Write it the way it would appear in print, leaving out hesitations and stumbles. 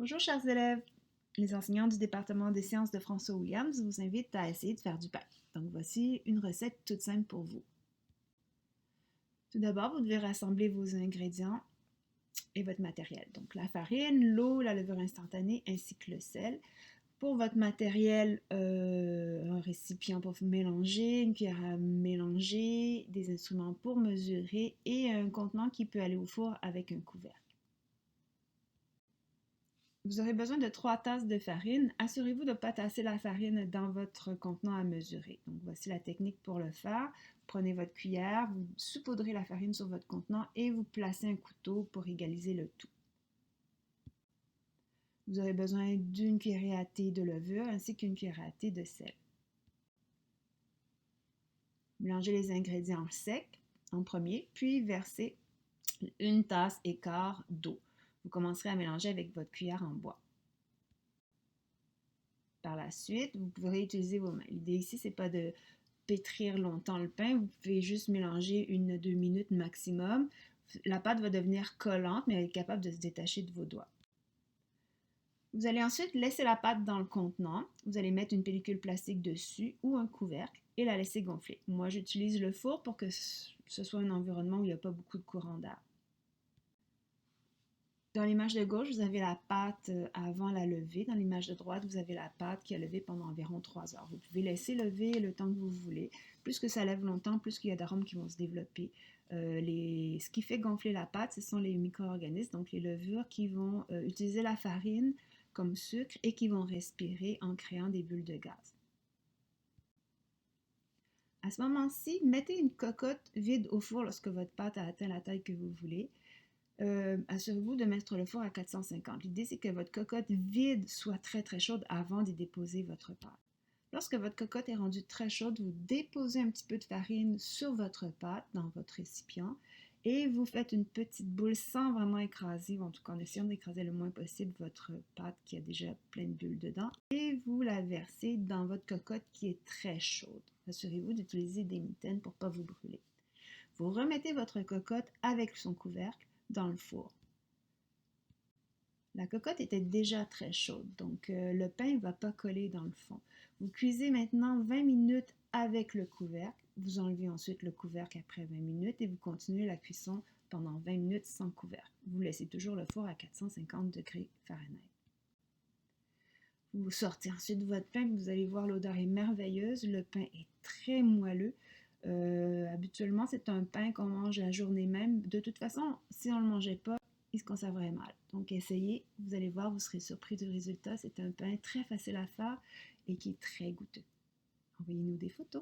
Bonjour chers élèves, les enseignants du département des sciences de François Williams vous invitent à essayer de faire du pain. Donc voici une recette toute simple pour vous. Tout d'abord, vous devez rassembler vos ingrédients et votre matériel. Donc la farine, l'eau, la levure instantanée ainsi que le sel. Pour votre matériel, un récipient pour mélanger, une cuillère à mélanger, des instruments pour mesurer et un contenant qui peut aller au four avec un couvercle. Vous aurez besoin de 3 tasses de farine. Assurez-vous de ne pas tasser la farine dans votre contenant à mesurer. Donc voici la technique pour le faire. Prenez votre cuillère, vous saupoudrez la farine sur votre contenant et vous placez un couteau pour égaliser le tout. Vous aurez besoin d'une cuillerée à thé de levure ainsi qu'une cuillerée à thé de sel. Mélangez les ingrédients secs en premier, puis versez une tasse et quart d'eau. Vous commencerez à mélanger avec votre cuillère en bois. Par la suite, vous pourrez utiliser vos mains. L'idée ici, c'est pas de pétrir longtemps le pain. Vous pouvez juste mélanger 1-2 minutes maximum. La pâte va devenir collante, mais elle est capable de se détacher de vos doigts. Vous allez ensuite laisser la pâte dans le contenant. Vous allez mettre une pellicule plastique dessus ou un couvercle et la laisser gonfler. Moi, j'utilise le four pour que ce soit un environnement où il n'y a pas beaucoup de courant d'air. Dans l'image de gauche, vous avez la pâte avant la levée. Dans l'image de droite, vous avez la pâte qui a levé pendant environ 3 heures. Vous pouvez laisser lever le temps que vous voulez. Plus que ça lève longtemps, plus qu'il y a d'arômes qui vont se développer. Ce qui fait gonfler la pâte, ce sont les micro-organismes, donc les levures qui vont utiliser la farine comme sucre et qui vont respirer en créant des bulles de gaz. À ce moment-ci, mettez une cocotte vide au four lorsque votre pâte a atteint la taille que vous voulez. Assurez-vous de mettre le four à 450. L'idée, c'est que votre cocotte vide soit très très chaude avant d'y déposer votre pâte. Lorsque votre cocotte est rendue très chaude, vous déposez un petit peu de farine sur votre pâte dans votre récipient et vous faites une petite boule sans vraiment écraser, ou en tout cas en essayant d'écraser le moins possible votre pâte qui a déjà plein de bulles dedans, et vous la versez dans votre cocotte qui est très chaude. Assurez-vous d'utiliser des mitaines pour ne pas vous brûler. Vous remettez votre cocotte avec son couvercle dans le four. La cocotte était déjà très chaude, donc le pain ne va pas coller dans le fond. Vous cuisez maintenant 20 minutes avec le couvercle. Vous enlevez ensuite le couvercle après 20 minutes et vous continuez la cuisson pendant 20 minutes sans couvercle. Vous laissez toujours le four à 450 degrés Fahrenheit. Vous sortez ensuite votre pain, vous allez voir l'odeur est merveilleuse. Le pain est très moelleux. Habituellement, c'est un pain qu'on mange la journée même. De toute façon, si on ne le mangeait pas, il se conserverait mal. Donc essayez, vous allez voir, vous serez surpris du résultat. C'est un pain très facile à faire et qui est très goûteux. Envoyez-nous des photos.